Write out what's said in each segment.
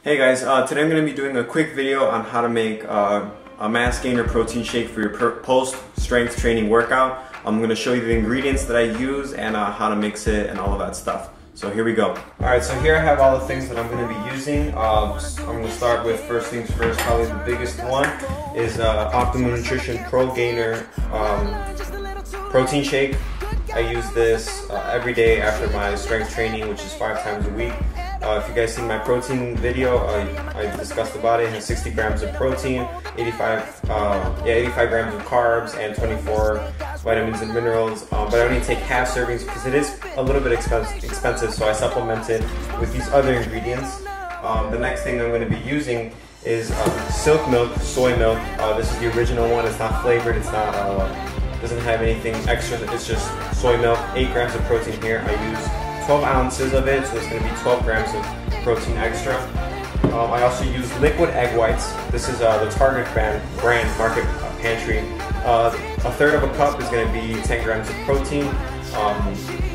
Hey guys, today I'm going to be doing a quick video on how to make a mass gainer protein shake for your post-strength training workout. I'm going to show you the ingredients that I use and how to mix it and all of that stuff. So here we go. Alright, so here I have all the things that I'm going to be using. I'm going to start with first things first. Probably the biggest one is Optimum Nutrition Pro Gainer protein shake. I use this every day after my strength training, which is 5 times a week. If you guys seen my protein video, I discussed about it. It has 60 grams of protein, 85 grams of carbs, and 24 vitamins and minerals. But I only take half servings because it is a little bit expensive, so I supplement it with these other ingredients. The next thing I'm going to be using is silk milk, soy milk. This is the original one. It's not flavored. It's not doesn't have anything extra. It's just soy milk. 8 grams of protein here. I use 12 ounces of it, so it's going to be 12 grams of protein extra. I also use liquid egg whites. This is the Target brand Market Pantry. A third of a cup is going to be 10 grams of protein.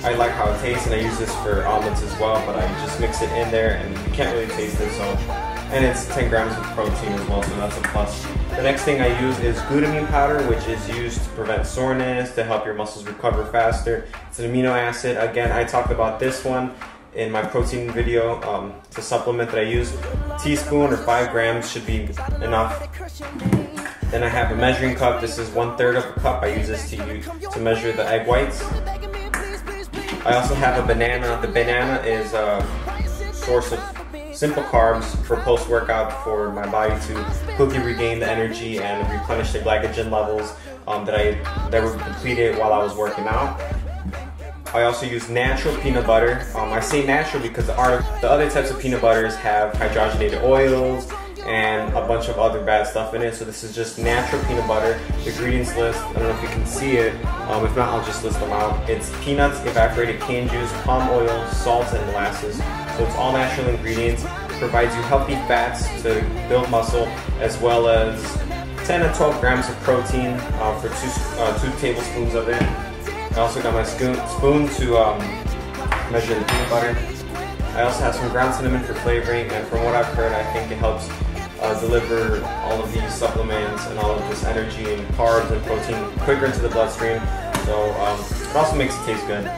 I like how it tastes, and I use this for omelets as well, but I just mix it in there and you can't really taste it. And it's 10 grams of protein as well, so that's a plus. The next thing I use is glutamine powder, which is used to prevent soreness, to help your muscles recover faster. It's an amino acid. Again, I talked about this one in my protein video. It's a supplement that I use. A teaspoon or 5 grams should be enough. Then I have a measuring cup. This is 1/3 of a cup. I use this to measure the egg whites. I also have a banana. The banana is a source of simple carbs for post-workout, for my body to quickly regain the energy and replenish the glycogen levels that were depleted while I was working out. I also use natural peanut butter. I say natural because the other types of peanut butters have hydrogenated oils and a bunch of other bad stuff in it. So this is just natural peanut butter. The ingredients list, I don't know if you can see it. If not, I'll just list them out. It's peanuts, evaporated cane juice, palm oil, salt, and molasses. So it's all natural ingredients. Provides you healthy fats to build muscle, as well as 10 to 12 grams of protein for 2 tablespoons of it. I also got my spoon to measure the peanut butter. I also have some ground cinnamon for flavoring, and from what I've heard, I think it helps deliver all of these supplements and all of this energy and carbs and protein quicker into the bloodstream. So it also makes it taste good.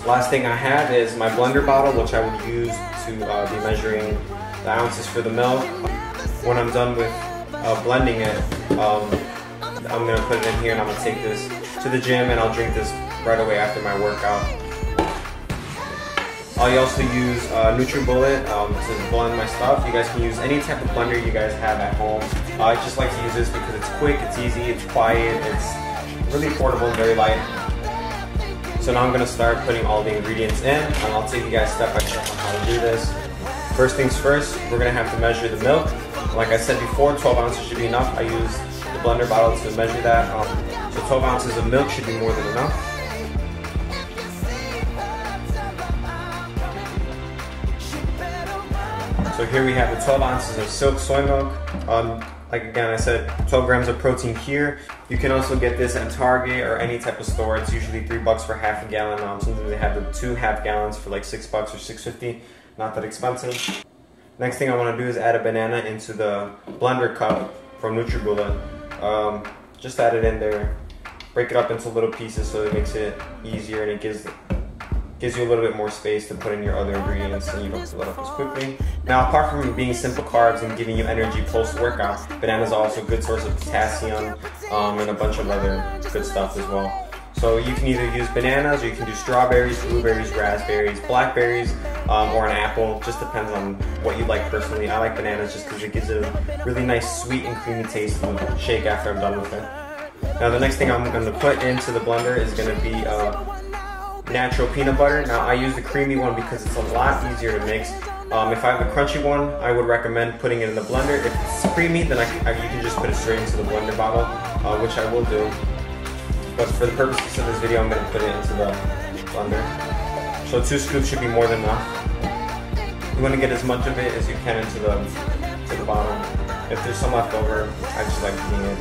Last thing I have is my blender bottle, which I would use to be measuring the ounces for the milk. When I'm done with blending it, I'm going to put it in here, and I'm going to take this to the gym, and I'll drink this right away after my workout. I also use NutriBullet to blend my stuff. You guys can use any type of blender you guys have at home. I just like to use this because it's quick, it's easy, it's quiet, it's really portable and very light. So now I'm going to start putting all the ingredients in, and I'll take you guys step by step on how to do this. First things first, we're going to have to measure the milk. Like I said before, 12 ounces should be enough. I use the blender bottle to measure that. So 12 ounces of milk should be more than enough. So here we have the 12 ounces of silk soy milk. Like again, I said, 12 grams of protein here. You can also get this at Target or any type of store. It's usually $3 for half a gallon. Sometimes they have the 2 half gallons for like $6 or $6.50. Not that expensive. Next thing I want to do is add a banana into the blender cup from NutriBullet. Just add it in there. Break it up into little pieces so it makes it easier, and it gives you a little bit more space to put in your other ingredients, and you don't fill it up as quickly. Now, apart from being simple carbs and giving you energy post-workout, bananas are also a good source of potassium and a bunch of other good stuff as well. So you can either use bananas, or you can do strawberries, blueberries, raspberries, blackberries, or an apple. Just depends on what you like personally. I like bananas just because it gives it a really nice sweet and creamy taste to the shake after I'm done with it. Now the next thing I'm going to put into the blender is going to be natural peanut butter. Now I use the creamy one because it's a lot easier to mix. If I have the crunchy one, I would recommend putting it in the blender. If it's creamy, then you can just put it straight into the blender bottle, which I will do. But for the purposes of this video, I'm going to put it into the blender. So 2 scoops should be more than enough. You want to get as much of it as you can into the bottom. If there's some left over, I just like eating it.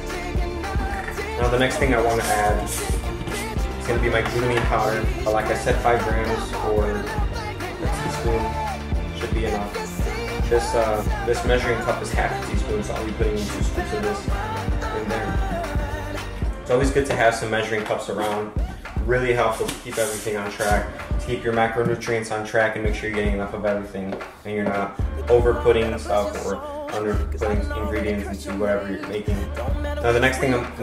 Now the next thing I want to add is going to be my glutamine powder. Like I said, 5 grams or a teaspoon should be enough. this measuring cup is half a teaspoon, so I'll be putting in 2 scoops of this in there. It's always good to have some measuring cups around. Really helpful to keep everything on track, to keep your macronutrients on track and make sure you're getting enough of everything and you're not over-putting stuff or under-putting ingredients into whatever you're making. Now the next thing I'm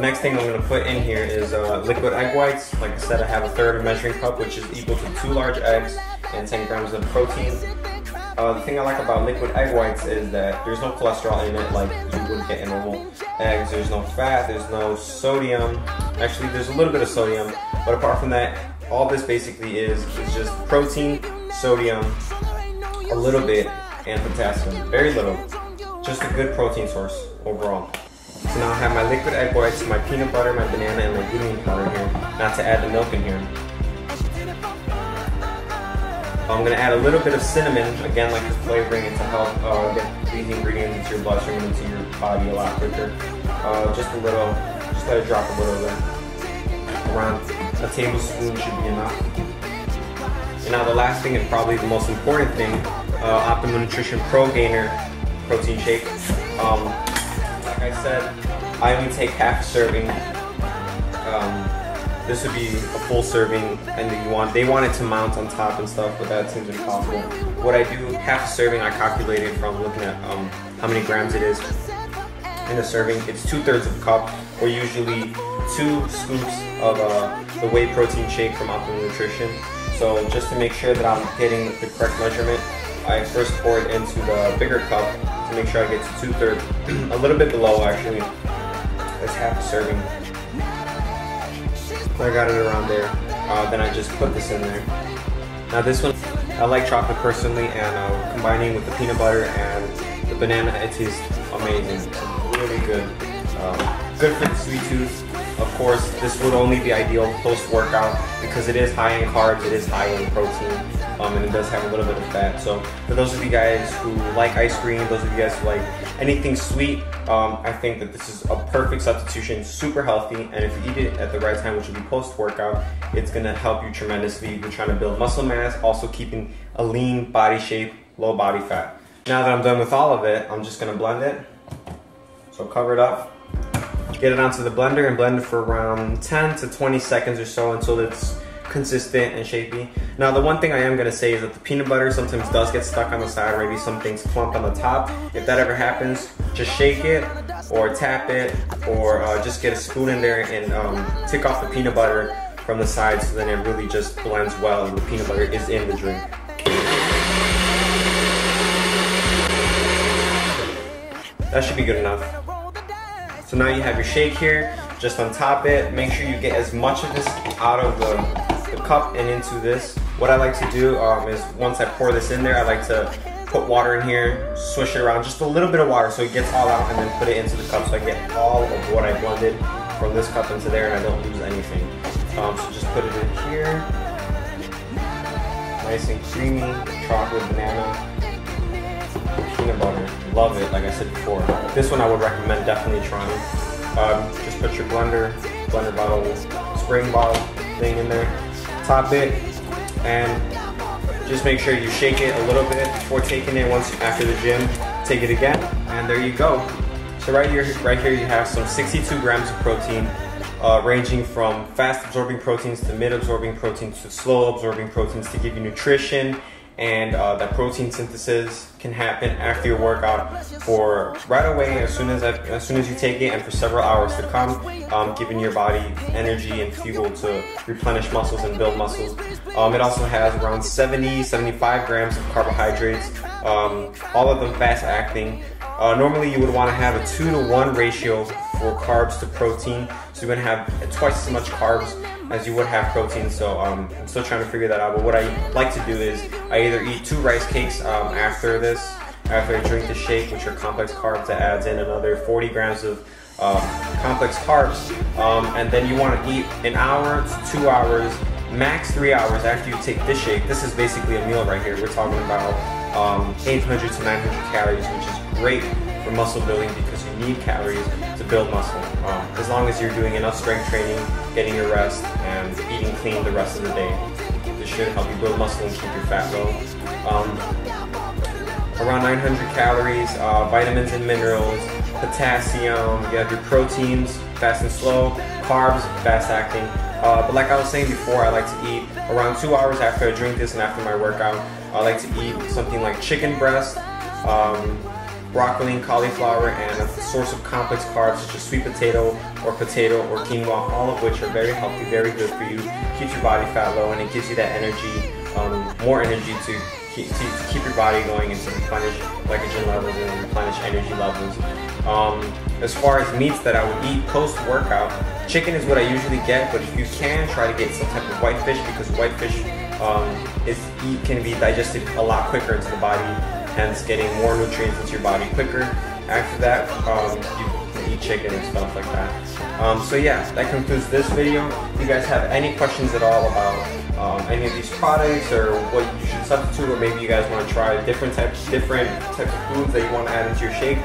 going to put in here is liquid egg whites. Like I said, I have 1/3 measuring cup, which is equal to 2 large eggs and 10 grams of protein. The thing I like about liquid egg whites is that there's no cholesterol in it like you would get in normal eggs. There's no fat, there's no sodium. Actually, there's a little bit of sodium, but apart from that, all this basically is just protein, sodium, a little bit, and potassium. Very little. Just a good protein source overall. So now I have my liquid egg whites, my peanut butter, my banana, and my glutamine powder here. Not to add the milk in here. I'm going to add a little bit of cinnamon, again like the flavoring, and to help get these ingredients into your bloodstream and into your body a lot quicker. Just a little, just let it drop a little bit. Around a tablespoon should be enough. And now the last thing, and probably the most important thing, Optimum Nutrition Pro Gainer protein shake. Like I said, I only take half a serving. This would be a full serving, and they want it to mount on top and stuff, but that seems impossible. What I do, half a serving, I calculated from looking at how many grams it is in a serving. It's 2/3 of a cup, or usually 2 scoops of the whey protein shake from Optimum Nutrition. So just to make sure that I'm getting the correct measurement, I first pour it into the bigger cup to make sure I get to 2/3, a little bit below actually. That's half a serving. I got it around there. Then I just put this in there. Now this one, I like chocolate personally, and combining with the peanut butter and the banana, it tastes amazing. It's really good. Good for the sweet tooth. Of course, this would only be ideal post-workout because it is high in carbs, it is high in protein, and it does have a little bit of fat. So for those of you guys who like ice cream, those of you guys who like anything sweet, I think that this is a perfect substitution, super healthy, and if you eat it at the right time, which will be post-workout, it's gonna help you tremendously if you're trying to build muscle mass, also keeping a lean body shape, low body fat. Now that I'm done with all of it, I'm just gonna blend it. So cover it up, get it onto the blender and blend it for around 10 to 20 seconds or so until it's consistent and shapy. Now the one thing I am going to say is that the peanut butter sometimes does get stuck on the side, maybe some things clump on the top. If that ever happens, just shake it or tap it, or just get a spoon in there and take off the peanut butter from the side, so then it really just blends well and the peanut butter is in the drink. That should be good enough. So now you have your shake here, just untop it. Make sure you get as much of this out of the cup and into this. What I like to do is once I pour this in there, I like to put water in here, swish it around, just a little bit of water so it gets all out, and then put it into the cup so I get all of what I blended from this cup into there and I don't lose anything. So just put it in here. Nice and creamy, chocolate, banana, peanut butter. Love it, like I said before. This one I would recommend definitely trying. Just put your blender bottle, spring bottle thing in there, top it, and just make sure you shake it a little bit before taking it. Once after the gym, take it again, and there you go. So right here you have some 62 grams of protein, ranging from fast absorbing proteins to mid absorbing proteins to slow absorbing proteins to give you nutrition, and that protein synthesis can happen after your workout for right away, as soon as you take it, and for several hours to come, giving your body energy and fuel to replenish muscles and build muscles. It also has around 70-75 grams of carbohydrates, all of them fast acting. Normally you would want to have a 2-to-1 ratio for carbs to protein, so you're going to have twice as much carbs as you would have protein. So I'm still trying to figure that out, but what I like to do is I either eat 2 rice cakes after I drink the shake, which are complex carbs, that adds in another 40 grams of complex carbs, and then you want to eat an hour to 2 hours, max 3 hours after you take this shake. This is basically a meal right here. We're talking about 800 to 900 calories, which is great for muscle building because you need calories to build muscle. As long as you're doing enough strength training, getting your rest, and eating clean the rest of the day. This should help you build muscle and keep your fat low. around 900 calories, vitamins and minerals, potassium. You have your proteins, fast and slow, carbs, fast acting. But like I was saying before, I like to eat around 2 hours after I drink this and after my workout. I like to eat something like chicken breast, broccoli and cauliflower, and a source of complex carbs such as sweet potato or quinoa, all of which are very healthy, very good for you. Keeps your body fat low, and it gives you that energy, more energy to keep your body going and to replenish glycogen levels and replenish energy levels. As far as meats that I would eat post-workout, chicken is what I usually get, but if you can, try to get some type of whitefish, because whitefish can be digested a lot quicker into the body, hence getting more nutrients into your body quicker. After that, you can eat chicken and stuff like that. So yeah, that concludes this video. If you guys have any questions at all about any of these products or what you should substitute, or maybe you guys want to try different types of foods that you want to add into your shake,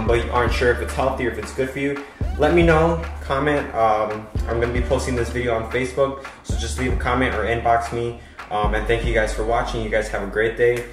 but you aren't sure if it's healthy or if it's good for you, let me know. Comment. I'm going to be posting this video on Facebook, so just leave a comment or inbox me. And thank you guys for watching. You guys have a great day.